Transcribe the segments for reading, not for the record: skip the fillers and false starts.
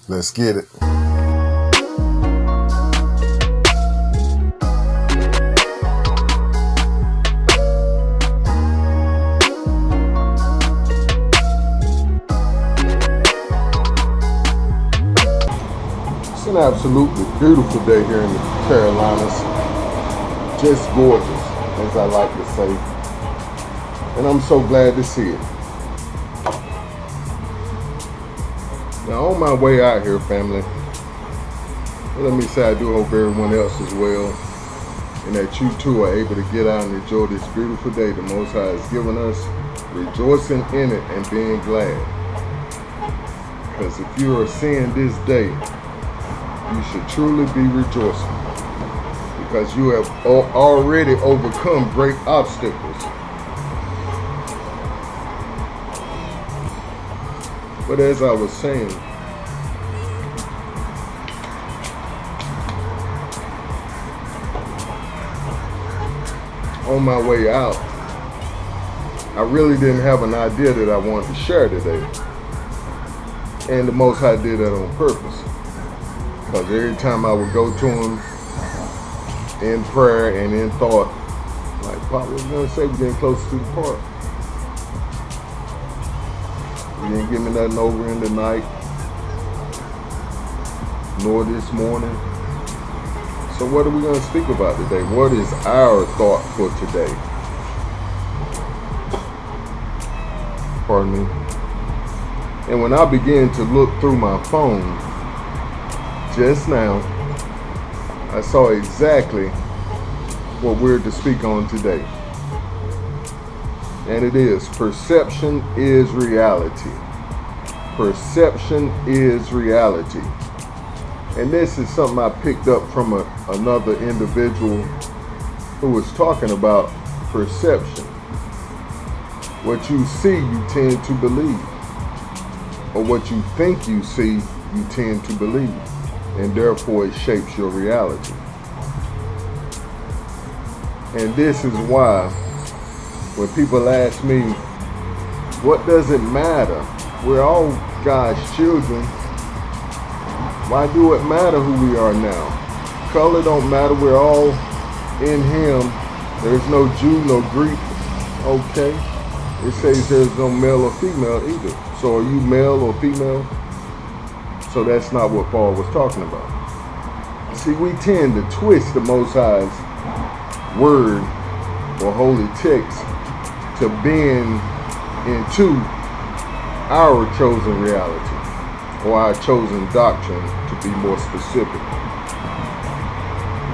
Let's get it. It's an absolutely beautiful day here in the Carolinas. Just gorgeous, as I like to say. And I'm so glad to see it. Now, on my way out here, family, let me say I do hope everyone else is well, and that you too are able to get out and enjoy this beautiful day the Most High has given us, rejoicing in it and being glad. Because if you are seeing this day, you should truly be rejoicing, because you have already overcome great obstacles. But as I was saying, on my way out, I really didn't have an idea that I wanted to share today. And the Most High did that on purpose. Because every time I would go to him in prayer and in thought, like, Pop, what are you going to say? We're getting closer to the park. You didn't give me nothing over in the night, nor this morning. So what are we going to speak about today? What is our thought for today? Pardon me. And when I began to look through my phone just now, I saw exactly what we're to speak on today. And it is, perception is reality. Perception is reality. And this is something I picked up from another individual who was talking about perception. What you see, you tend to believe. Or what you think you see, you tend to believe. And therefore it shapes your reality. And this is why when people ask me, what does it matter? We're all God's children. Why do it matter who we are now? Color don't matter. We're all in him. There's no Jew, no Greek. Okay. It says there's no male or female either. So are you male or female? So that's not what Paul was talking about. See, we tend to twist the Most High's word or holy text to bend into our chosen reality, or our chosen doctrine, to be more specific.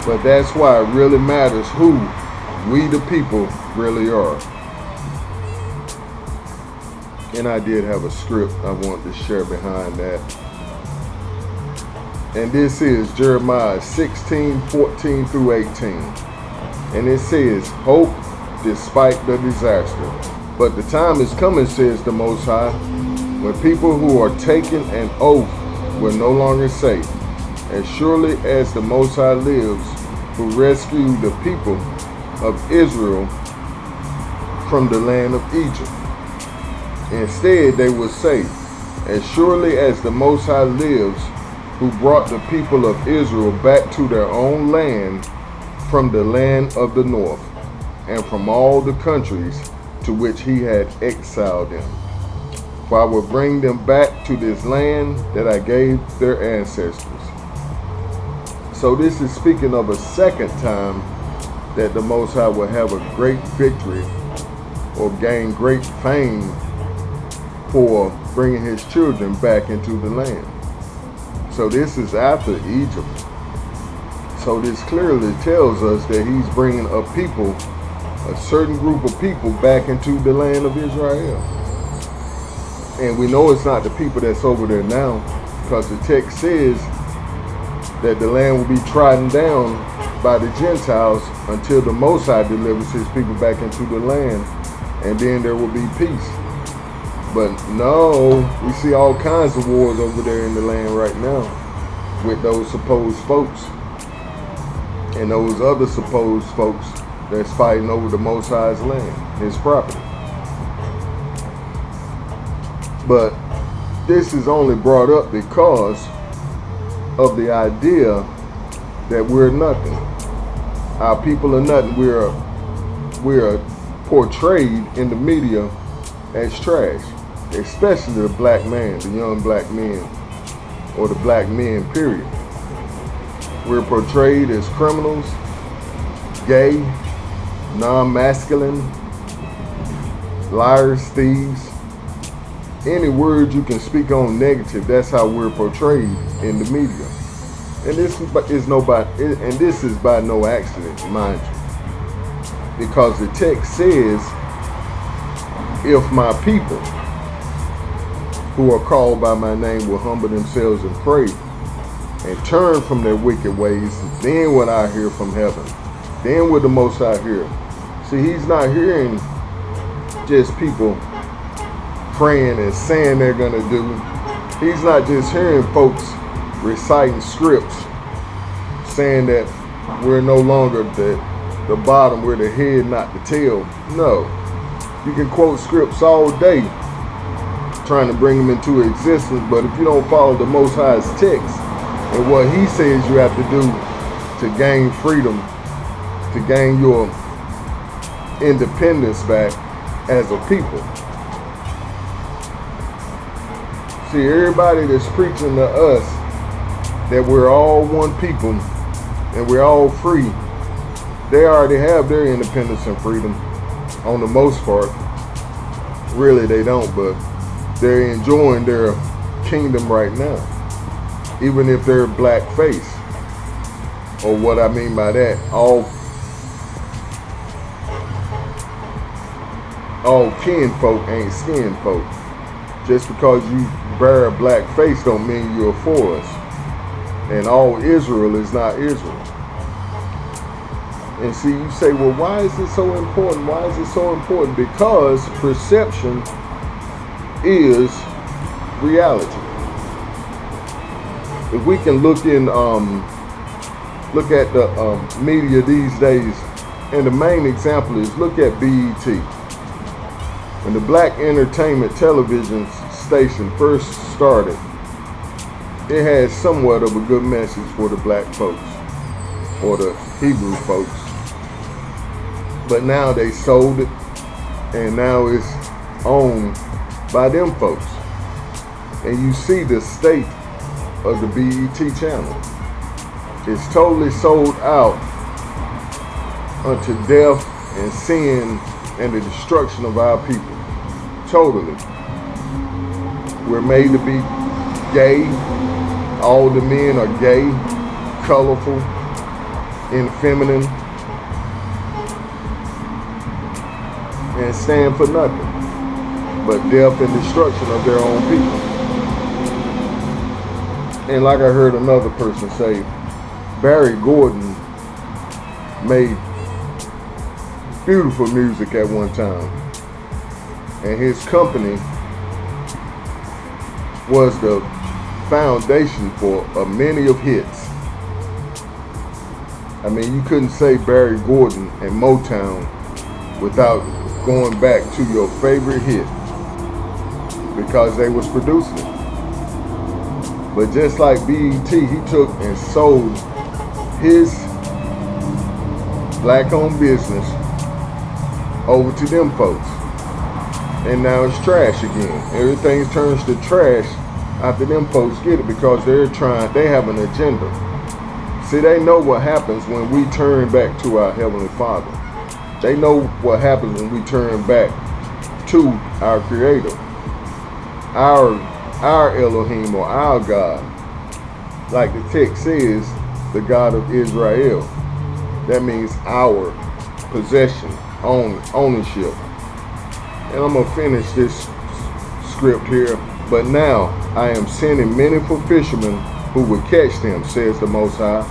But that's why it really matters who we the people really are. And I did have a script I wanted to share behind that. And this is Jeremiah 16:14 through 18. And it says, hope despite the disaster. But the time is coming, says the Most High, when people who are taking an oath will no longer say, as surely as the Most High lives, who rescued the people of Israel from the land of Egypt. Instead, they will say, as surely as the Most High lives, who brought the people of Israel back to their own land from the land of the north, and from all the countries to which he had exiled them. For I will bring them back to this land that I gave their ancestors. So this is speaking of a second time that the Most High will have a great victory or gain great fame for bringing his children back into the land. So this is after Egypt. So this clearly tells us that he's bringing a people, a certain group of people, back into the land of Israel. And we know it's not the people that's over there now, because the text says that the land will be trodden down by the Gentiles until the Most High delivers his people back into the land, and then there will be peace. But no, we see all kinds of wars over there in the land right now with those supposed folks and those other supposed folks that's fighting over the Most High's land, his property. But this is only brought up because of the idea that we're nothing. Our people are nothing. We're portrayed in the media as trash, especially the black man, the young black men, or the black men, period. We're portrayed as criminals, gay, non-masculine, liars, thieves. Any word you can speak on negative, that's how we're portrayed in the media. And this is by no accident, mind you. Because the text says, if my people who are called by my name will humble themselves and pray and turn from their wicked ways, then will I hear from heaven. Then will the Most High hear. See, he's not hearing just people praying and saying they're going to do. He's not just hearing folks reciting scripts saying that we're no longer the bottom, we're the head, not the tail. No. You can quote scripts all day trying to bring them into existence, but if you don't follow the Most High's text and what he says you have to do to gain freedom, to gain your independence back as a people. See, everybody that's preaching to us that we're all one people and we're all free, they already have their independence and freedom on the most part. Really, they don't, but they're enjoying their kingdom right now, even if they're black face. Or what I mean by that, all kin folk ain't skin folk. Just because you bear a black face don't mean you're for us. And all Israel is not Israel. And see, you say, well, why is it so important? Why is it so important? Because perception is reality. If we can look at the media these days, and the main example is look at BET. When the Black Entertainment Television station first started, it had somewhat of a good message for the black folks or the Hebrew folks. But now they sold it, and now it's owned by them folks. And you see the state of the BET channel. It's totally sold out unto death and sin and the destruction of our people. Totally. We're made to be gay. All the men are gay, colorful, effeminate, and stand for nothing but death and destruction of their own people. And like I heard another person say, Barry Gordon made beautiful music at one time, and his company was the foundation for many of hits. I mean, you couldn't say Barry Gordon and Motown without going back to your favorite hit, because they was producing it. But just like BET, he took and sold his black-owned business over to them folks. And now it's trash again. Everything turns to trash after them folks get it, because they have an agenda. See, they know what happens when we turn back to our Heavenly Father. They know what happens when we turn back to our Creator, our Elohim, or our God. Like the text says, the God of Israel. That means our possession, ownership. And I'm going to finish this script here. But now I am sending many for fishermen who will catch them, says the Most High.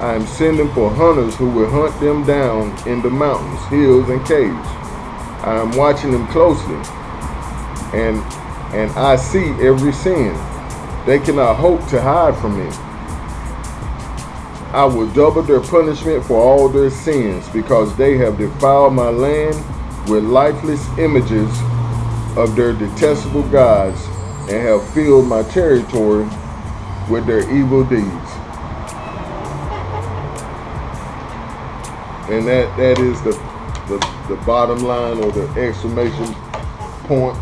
I am sending for hunters who will hunt them down in the mountains, hills, and caves. I am watching them closely, and I see every sin. They cannot hope to hide from me. I will double their punishment for all their sins, because they have defiled my land with lifeless images of their detestable gods, and have filled my territory with their evil deeds. And that is the bottom line, or the exclamation point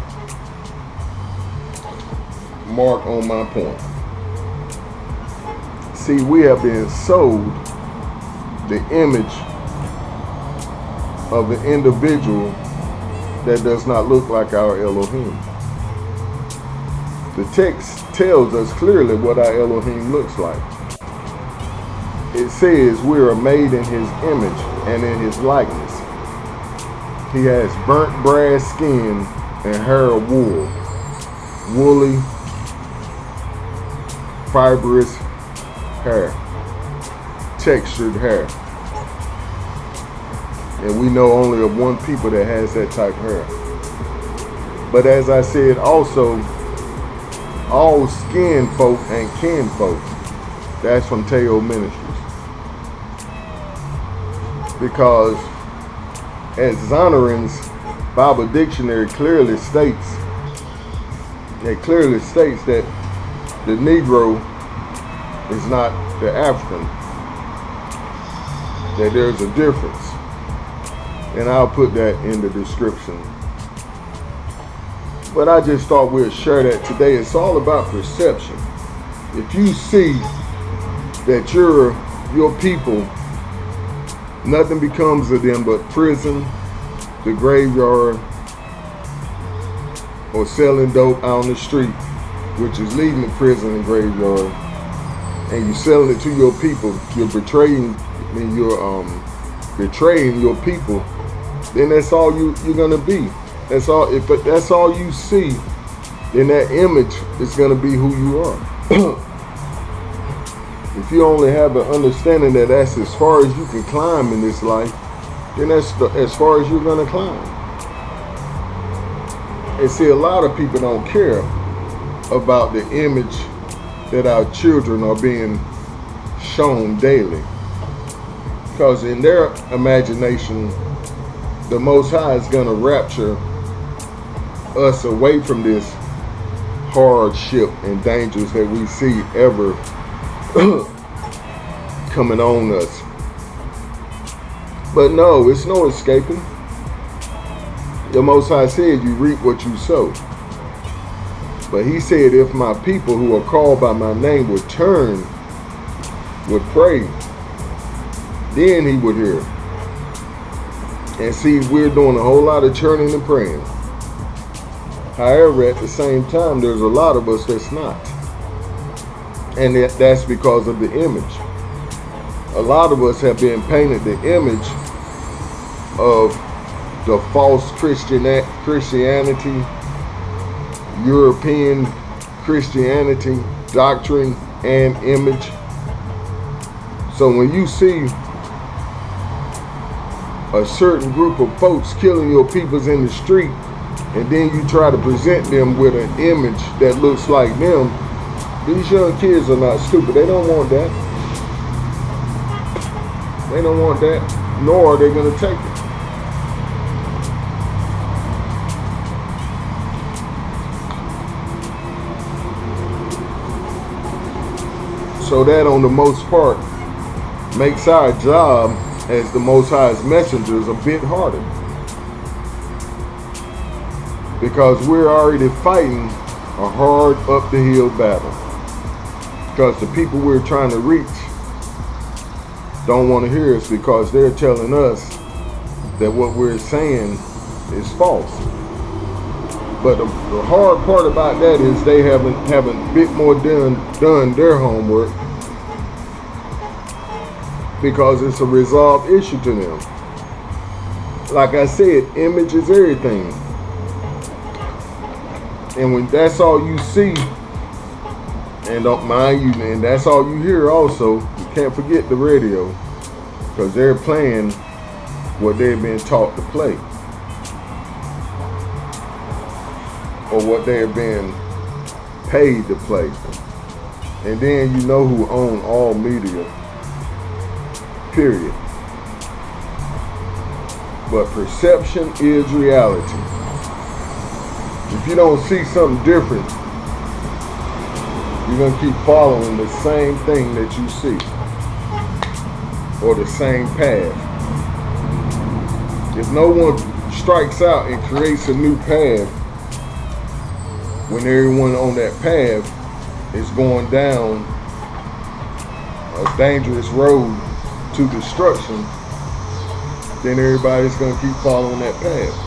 mark on my point. See, we have been sold the image of an individual that does not look like our Elohim. The text tells us clearly what our Elohim looks like. It says we are made in his image and in his likeness. He has burnt brass skin and hair of wool, woolly, fibrous hair, textured hair. And we know only of one people that has that type of hair. But as I said also, all skin folk and kin folk. That's from Teo Ministries. Because as Zonaran's Bible Dictionary clearly states, that the Negro is not the African, that there's a difference. And I'll put that in the description. But I just thought we'd share that today. It's all about perception. If you see that your people, nothing becomes of them but prison, the graveyard, or selling dope out on the street, which is leading to prison and graveyard, and you're selling it to your people, you're betraying your people, then that's all you're gonna be. That's all. If that's all you see, then that image is gonna be who you are. If you only have an understanding that that's as far as you can climb in this life, then that's as far as you're gonna climb. And see, a lot of people don't care about the image that our children are being shown daily, because in their imagination, the Most High is gonna rapture us away from this hardship and dangers that we see ever coming on us. But no, it's no escaping. The Most High said you reap what you sow. But he said if my people who are called by my name would turn, would pray, then he would hear. And see, we're doing a whole lot of turning and praying. However, at the same time, there's a lot of us that's not. And that's because of the image. A lot of us have been painted the image of the false Christianity, European Christianity, doctrine, and image. So when you see a certain group of folks killing your peoples in the street, and then you try to present them with an image that looks like them, these young kids are not stupid. They don't want that. They don't want that, nor are they going to take it. So that on the most part makes our job as the Most High's messengers a bit harder. Because we're already fighting a hard up the hill battle. Because the people we're trying to reach don't want to hear us, because they're telling us that what we're saying is false. But the hard part about that is they haven't a bit more done their homework, because it's a resolved issue to them. Like I said, image is everything. And when that's all you see, and don't mind you, and that's all you hear also, you can't forget the radio, because they're playing what they've been taught to play, or what they're being paid to play. And then you know who own all media, period. But perception is reality. If you don't see something different, You're going to keep following the same thing that you see, or the same path. If no one strikes out and creates a new path, when everyone on that path is going down a dangerous road to destruction, then everybody's going to keep following that path.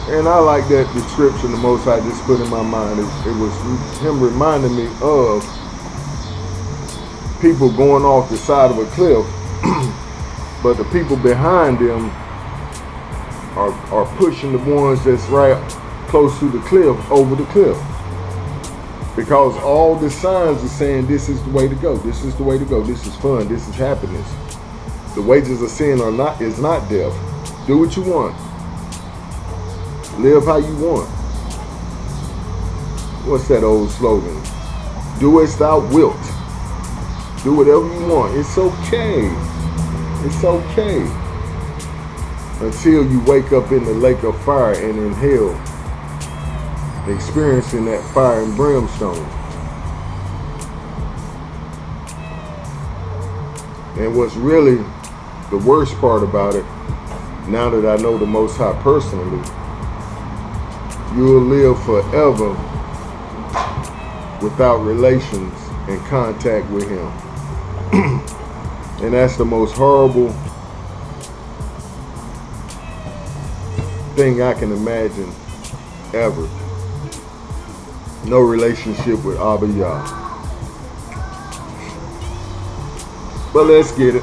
And I like that description the Most High just put in my mind. It was him reminding me of people going off the side of a cliff, but the people behind them are pushing the ones that's right close to the cliff over the cliff. Because all the signs are saying this is the way to go, this is the way to go, this is fun, this is happiness. The wages of sin is not death. Do what you want. Live how you want. What's that old slogan? Do as thou wilt. Do whatever you want. It's okay. It's okay. Until you wake up in the lake of fire and in hell, experiencing that fire and brimstone. And what's really the worst part about it, now that I know the Most High personally, you'll live forever without relations and contact with him. And that's the most horrible thing I can imagine ever. No relationship with Abba Yah. But let's get it.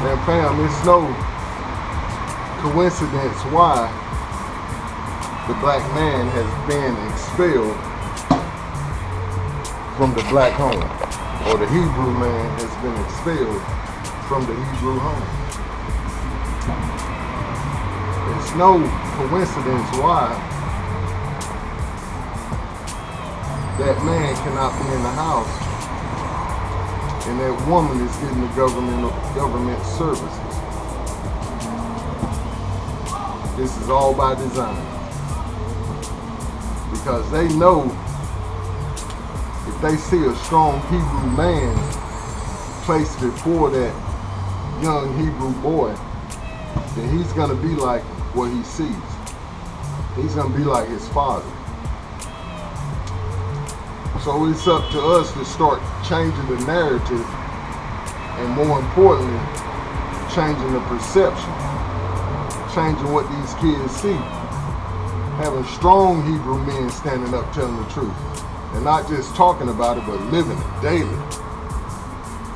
And fam, it's no coincidence why the black man has been expelled from the black home, or the Hebrew man has been expelled from the Hebrew home. It's no coincidence why that man cannot be in the house and that woman is getting the government services. This is all by design. Because they know if they see a strong Hebrew man placed before that young Hebrew boy, then he's going to be like what he sees. He's going to be like his father. So it's up to us to start changing the narrative, and more importantly, changing the perception, changing what these kids see. Having strong Hebrew men standing up telling the truth, and not just talking about it, but living it daily.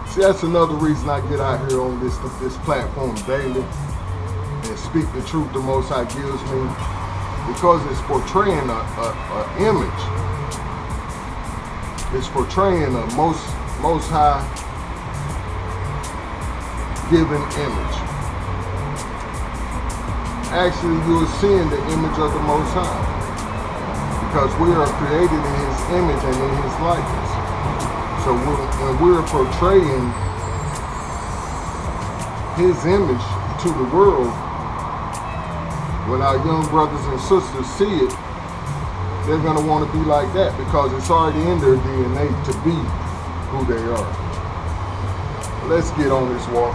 See, that's another reason I get out here on this platform daily and speak the truth the Most High gives me, because it's portraying an image. It's portraying a most high given image. Actually, you're seeing the image of the Most High, because we are created in His image and in His likeness. So when we're portraying His image to the world, when our young brothers and sisters see it, they're going to want to be like that, because it's already in their DNA to be who they are. Let's get on this walk.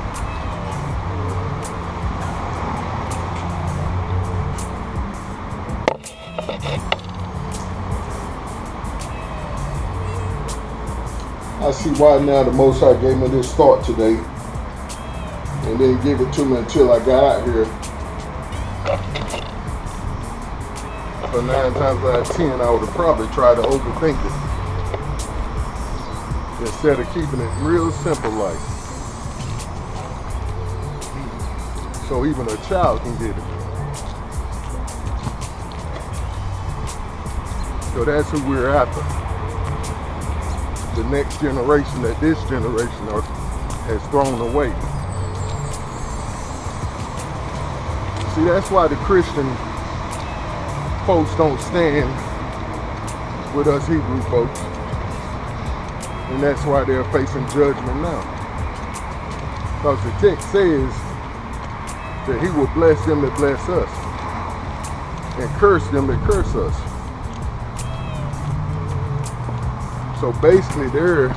I see why now the Most High gave me this thought today, and didn't give it to me until I got out here. But 9 times out of 10, I would have probably tried to overthink it, instead of keeping it real simple like. So even a child can get it. So that's who we're after. The next generation that this generation has thrown away. See, that's why the Christian folks don't stand with us Hebrew folks. And that's why they're facing judgment now. Because the text says that He will bless them that bless us, and curse them that curse us. So basically they're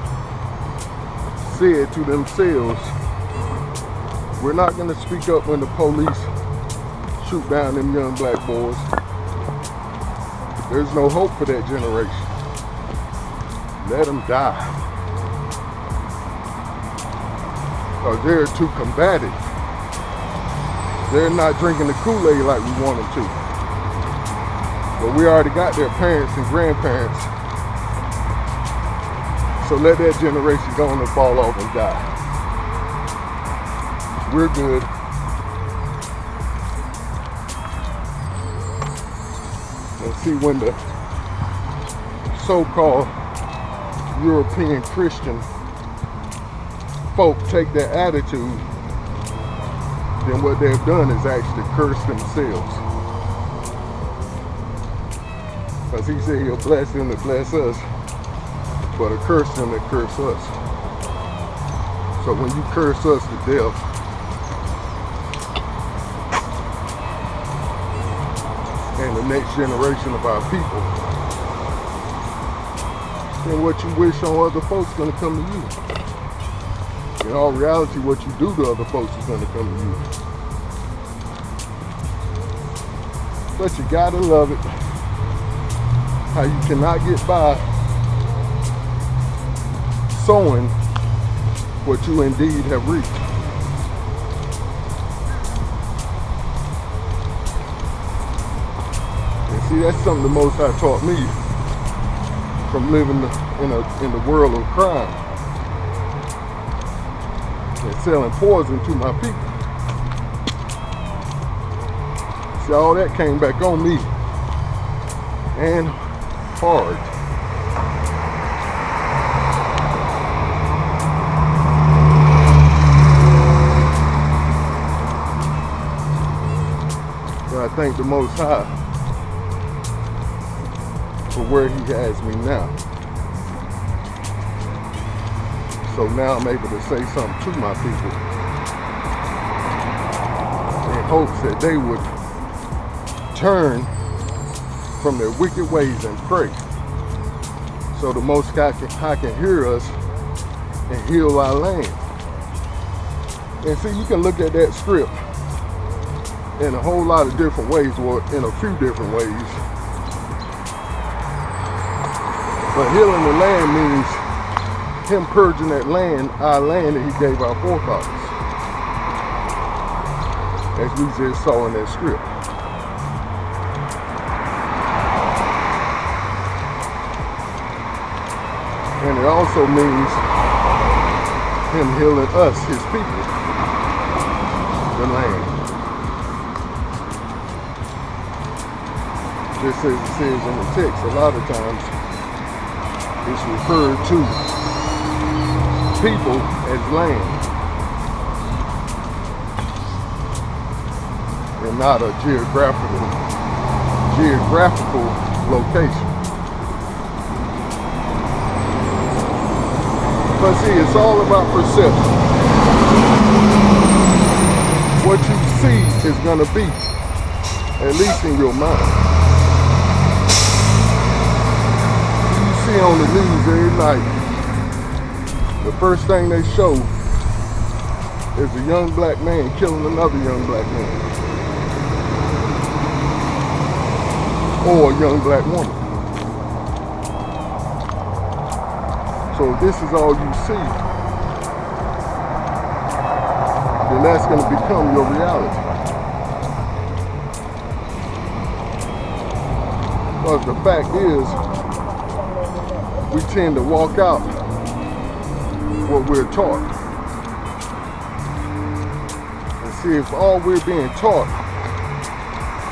said to themselves, we're not going to speak up when the police shoot down them young black boys. There's no hope for that generation. Let them die. Because they're too combative. They're not drinking the Kool-Aid like we want them to. But we already got their parents and grandparents. So let that generation go on and fall off and die. We're good. And see, when the so-called European Christian folk take that attitude, then what they've done is actually curse themselves. Because He said He'll bless them to bless us, but to curse them that curse us. So when you curse us to death, and the next generation of our people, then what you wish on other folks is going to come to you. In all reality, what you do to other folks is going to come to you. But you gotta love it. How you cannot get by sowing what you indeed have reaped. And see, that's something the Most High taught me from living in the world of crime. and selling poison to my people. See, all that came back on me, and hard. But I thank the Most High for where He has me now. So now I'm able to say something to my people in hopes that they would turn from their wicked ways and pray, so the Most High can hear us and heal our land. And see, you can look at that script in a whole lot of different ways, or in a few different ways. But healing the land means Him purging that land, our land that He gave our forefathers, as we just saw in that script. And it also means Him healing us, His people, the land. Just as it says in the text, a lot of times it's referred to people as land, and not a geographical location. But see, it's all about perception. What you see is going to be, at least in your mind. You see on the news every night, the first thing they show is a young black man killing another young black man, or a young black woman. So if this is all you see, then that's going to become your reality. Because the fact is, we tend to walk out what we're taught. And see, if all we're being taught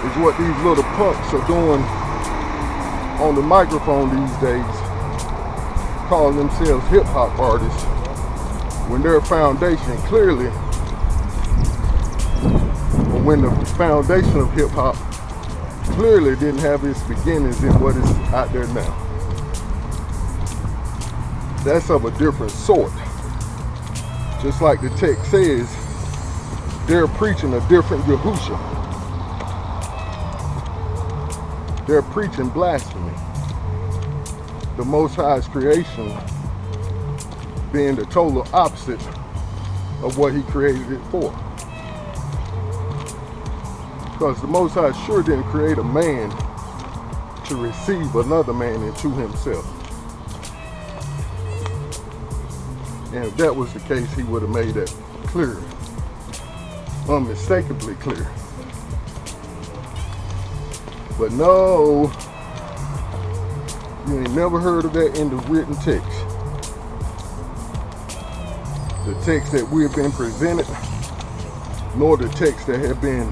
is what these little punks are doing on the microphone these days, calling themselves hip-hop artists, when their foundation clearly, or when the foundation of hip-hop clearly didn't have its beginnings in what is out there now. That's of a different sort. Just like the text says, they're preaching a different Yahusha. They're preaching blasphemy. The Most High's creation being the total opposite of what He created it for. Because the Most High sure didn't create a man to receive another man into Himself. And if that was the case, He would have made that clear, unmistakably clear. But no, you ain't never heard of that in the written text. The text that we have been presented, nor the text that have been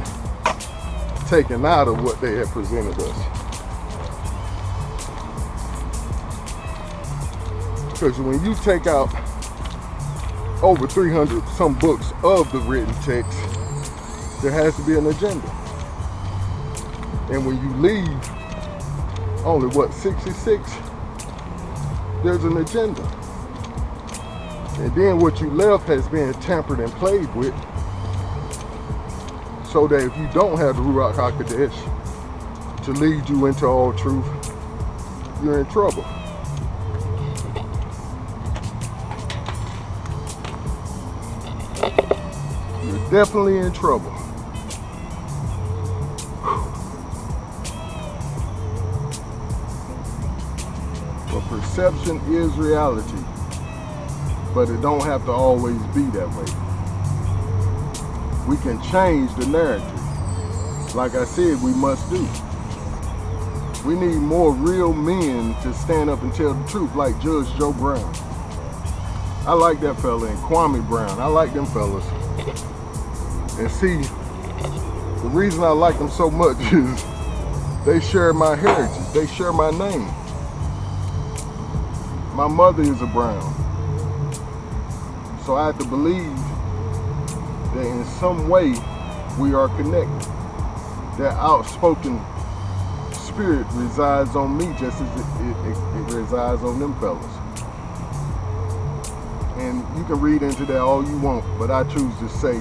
taken out of what they have presented us. Because when you take out over 300 some books of the written text, there has to be an agenda. And when you leave only what, 66, there's an agenda. And then what you left has been tampered and played with, so that if you don't have the Ruach HaKodesh to lead you into all truth, you're in trouble. You're definitely in trouble. But perception is reality, but it don't have to always be that way. We can change the narrative. Like I said, we must do. We need more real men to stand up and tell the truth, like Judge Joe Brown. I like that fella, and Kwame Brown. I like them fellas. And see, the reason I like them so much is they share my heritage. They share my name. My mother is a Brown. So I have to believe that in some way we are connected. That outspoken spirit resides on me just as it resides on them fellas. And you can read into that all you want, but I choose to say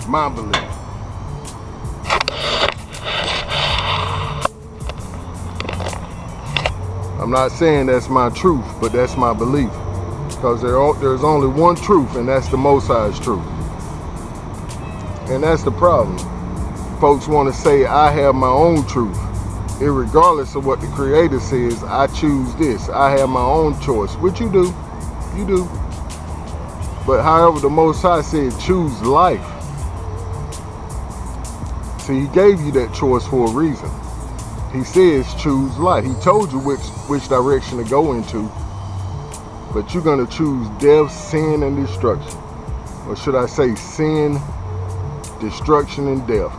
my belief. I'm not saying that's my truth, but that's my belief. Because there's only one truth, and that's the Most High's truth. And that's the problem. Folks want to say I have my own truth. Irregardless of what the Creator says, I choose this. I have my own choice, which you do. You do. But however, the Most High said choose life. So he gave you that choice for a reason. He says choose life. He told you which direction to go into. But you're going to choose death, sin, and destruction. Or should I say sin, destruction, and death.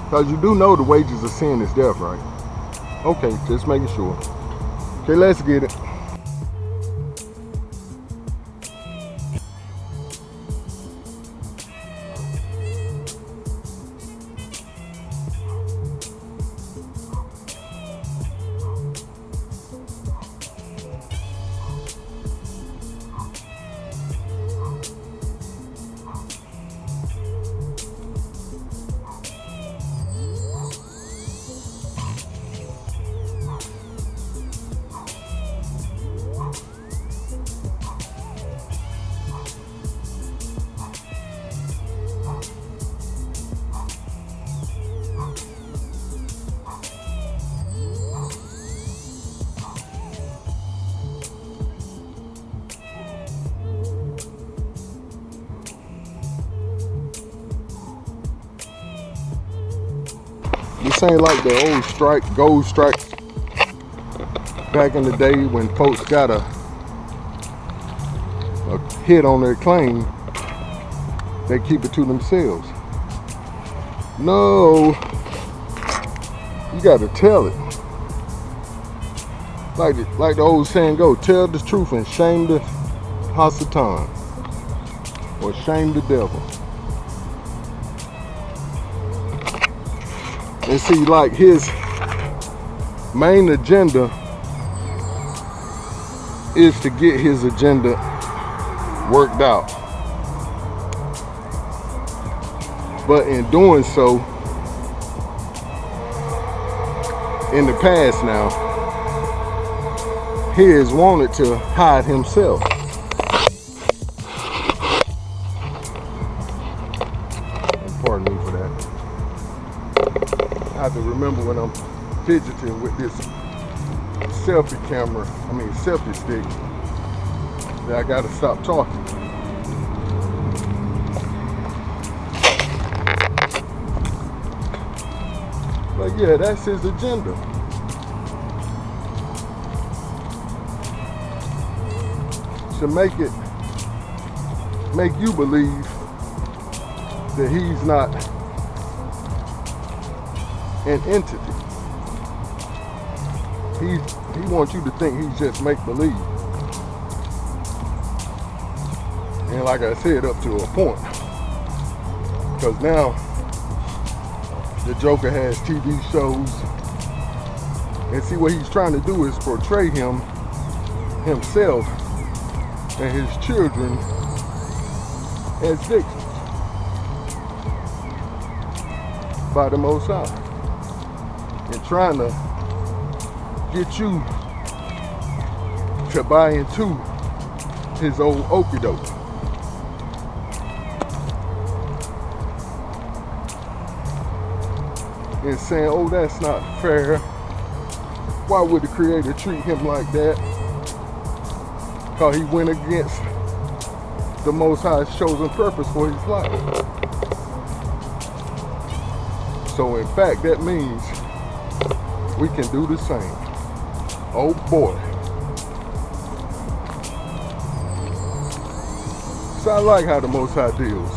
Because you do know the wages of sin is death, right? Okay, just making sure. Okay, let's get it. This ain't like the old gold strikes back in the day when folks got a hit on their claim, they keep it to themselves. No, you gotta tell it. Like the old saying go, tell the truth and shame the Hasatan, or shame the devil. And see, like his main agenda is to get his agenda worked out. But in doing so, in the past now, he has wanted to hide himself. Pardon me for that. I have to remember when I'm fidgeting with this selfie stick, that I gotta stop talking. But yeah, that's his agenda. To make you believe that he's not an entity. He wants you to think he's just make-believe. And like I said, up to a point. Because now, the Joker has TV shows. And see, what he's trying to do is portray himself and his children as victims by the Most High. And trying to get you to buy into his old okie doke. And saying, oh, that's not fair. Why would the Creator treat him like that? Because he went against the Most High's chosen purpose for his life. So in fact, that means we can do the same. Oh boy. So I like how the Most High deals.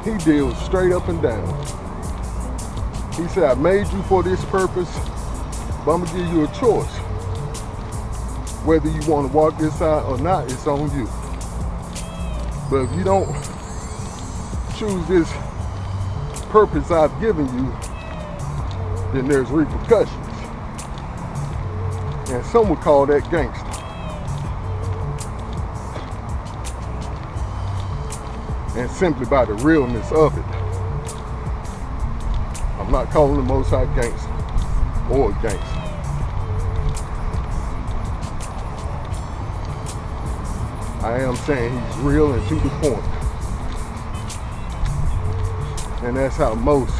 He deals straight up and down. He said, I made you for this purpose, but I'm going to give you a choice. Whether you want to walk this out or not, it's on you. But if you don't choose this purpose I've given you, then there's repercussions. And some would call that gangster. And simply by the realness of it. I'm not calling the Most High gangster or gangster. I am saying he's real and to the point. And that's how most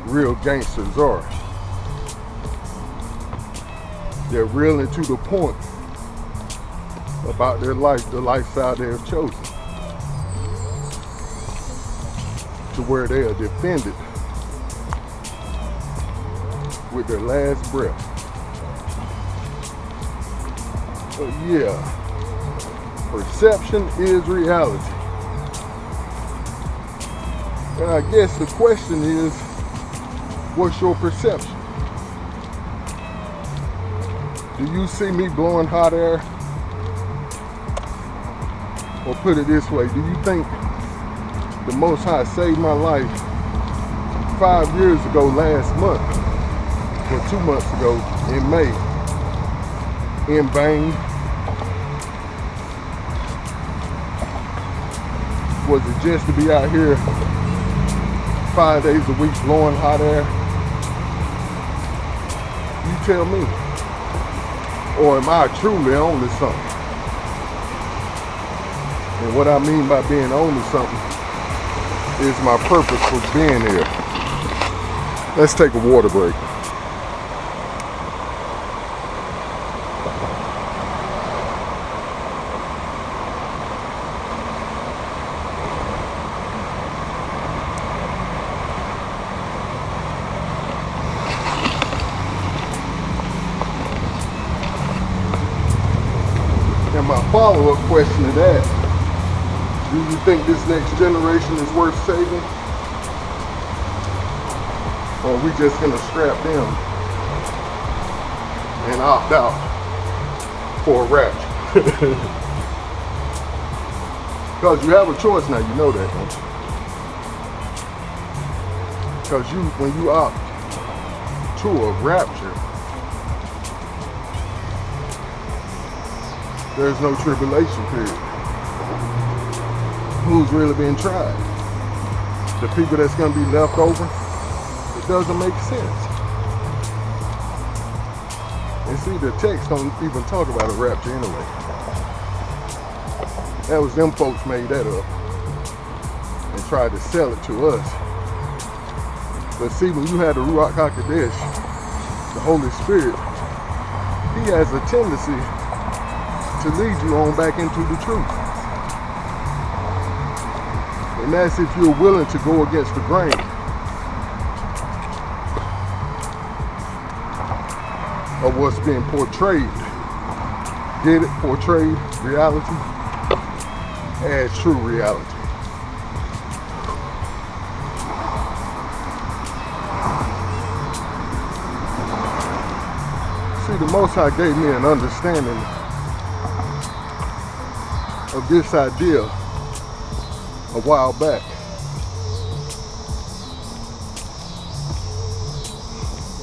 real gangsters are. They're real and to the point about their life, the lifestyle they have chosen, to where they are defended with their last breath. But yeah, perception is reality. And I guess the question is, what's your perception? Do you see me blowing hot air? Or put it this way, do you think the Most High saved my life 5 years ago last month, or 2 months ago in May, in vain? Was it just to be out here 5 days a week blowing hot air? You tell me. Or am I truly on to something? And what I mean by being on to something is my purpose for being here. Let's take a water break. And my follow-up question to that, do you think this next generation is worth saving? Or are we just gonna scrap them and opt out for a rapture? Because you have a choice now, you know that, don't you? Because when you opt to a rapture, there's no tribulation period. Who's really being tried? The people that's going to be left over? It doesn't make sense. And see, the text don't even talk about a rapture anyway. That was them folks made that up and tried to sell it to us. But see, when you had the Ruach HaKodesh, the Holy Spirit, he has a tendency to lead you on back into the truth. And that's if you're willing to go against the grain. Of what's being portrayed. Get it? Portrayed reality as true reality. See, the Most High gave me an understanding of this idea a while back.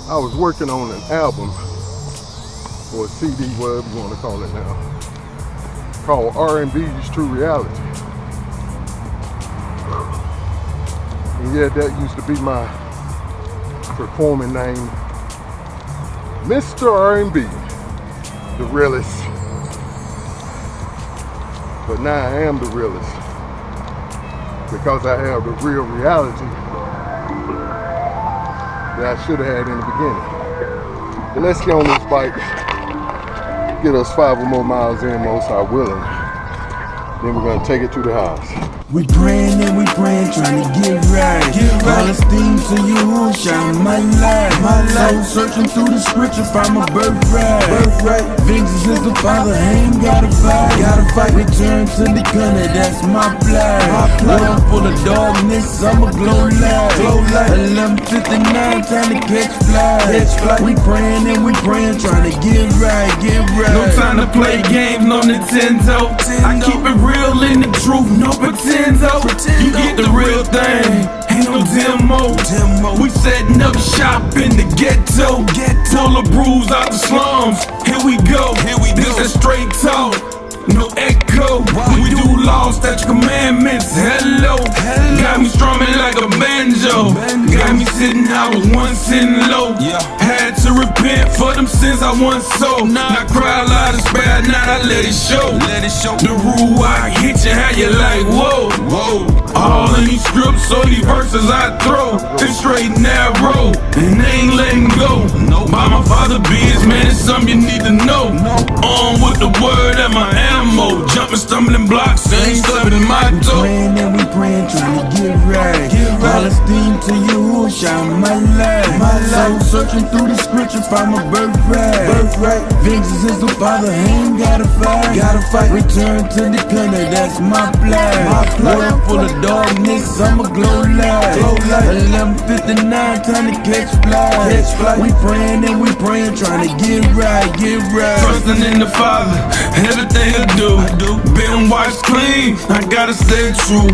I was working on an album, or a CD, whatever you want to call it now, called R&B's True Reality. And yeah, that used to be my performing name, Mr. R&B, the realist. But now I am the realist, because I have the real reality that I should have had in the beginning. But let's get on this bike, get us 5 or more miles in, Most High willing. Then we're gonna take it to the house. We praying and we praying, trying to get right. All esteem to you who shine my light. Soul searching through the scripture, find my birthright. Vengeance is the Father, ain't gotta fight. Return to the gunner, that's my plight. World full of darkness, I'ma glow light. 11:59, time to catch flight. We praying and we praying, trying to get right. No time to play games, no Nintendo. I keep it real in the truth, no pretendo. You get the real thing, ain't no demo. We setting up shop in the ghetto. Pull a bruise out the slums, here we go. This is straight talk, no echo. We do laws, statute commandments, hello. Got me strumming like a banjo. Got me sitting out once sitting low. Had to repent for them sins I once sold. Now cry a lot of spare, now I let it show. The rule I hit you, how you like, whoa. All in these scripts, so these verses I throw. It's straight narrow, and they ain't letting go. By my father biz, man, it's something you need to know. On with the word at my ammo. Jumping, stumbling blocks, ain't stubbing my toe. We praying and we praying, trying to get right. All esteem to you who shine my light. Soul searching through the scripture, find my birthright. Vengeance is the Father, ain't gotta fight. Return to the gunner, that's my plight. World full of darkness, I'ma glow light. 11:59, time to catch flight. We praying and we praying, trying to get right. Trusting in the Father, everything I do. Been washed clean, I gotta stay true.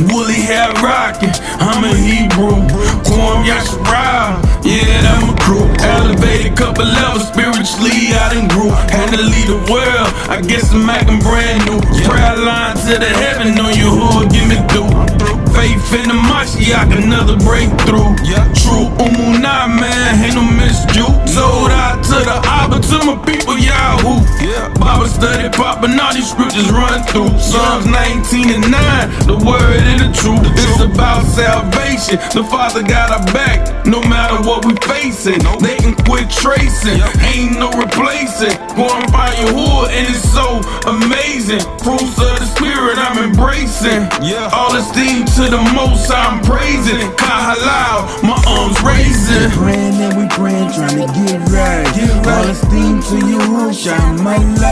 Woolly hair rockin', I'm a Hebrew. Quorum Yasharah, yeah, that's my crew. Elevated couple levels, spiritually I done grew. Had to lead the world, I guess I'm acting brand new. Prayer line to the heaven, on your hood, give me through. Faith in the Mashiach, another breakthrough. True Umunah, man, ain't no misju. Sold out to the Abba, to my people, Yahoo. Bible study poppin', all these scriptures run through. Psalms 19:9, the word and the truth. It's about salvation, the Father got our back, no matter what we facing. They can quit tracing, ain't no replacing. Go and find your hood, and it's so amazing. Fruits of the Spirit I'm embracing. All esteem to the Most I'm praising. Kahalal, my arms raising. We praying and we praying, trying to get right. All esteem to you who shine my light.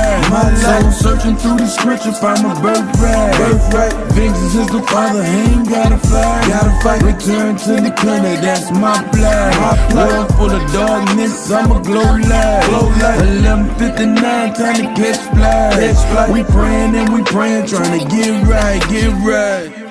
Soul searching through the scripture, find my birthright. Vengeance is the Father, ain't gotta fight. Return to the gunner, that's my plight. World full of darkness, I'ma glow light. 11:59, time to catch flight. We praying and we praying, trying to get right.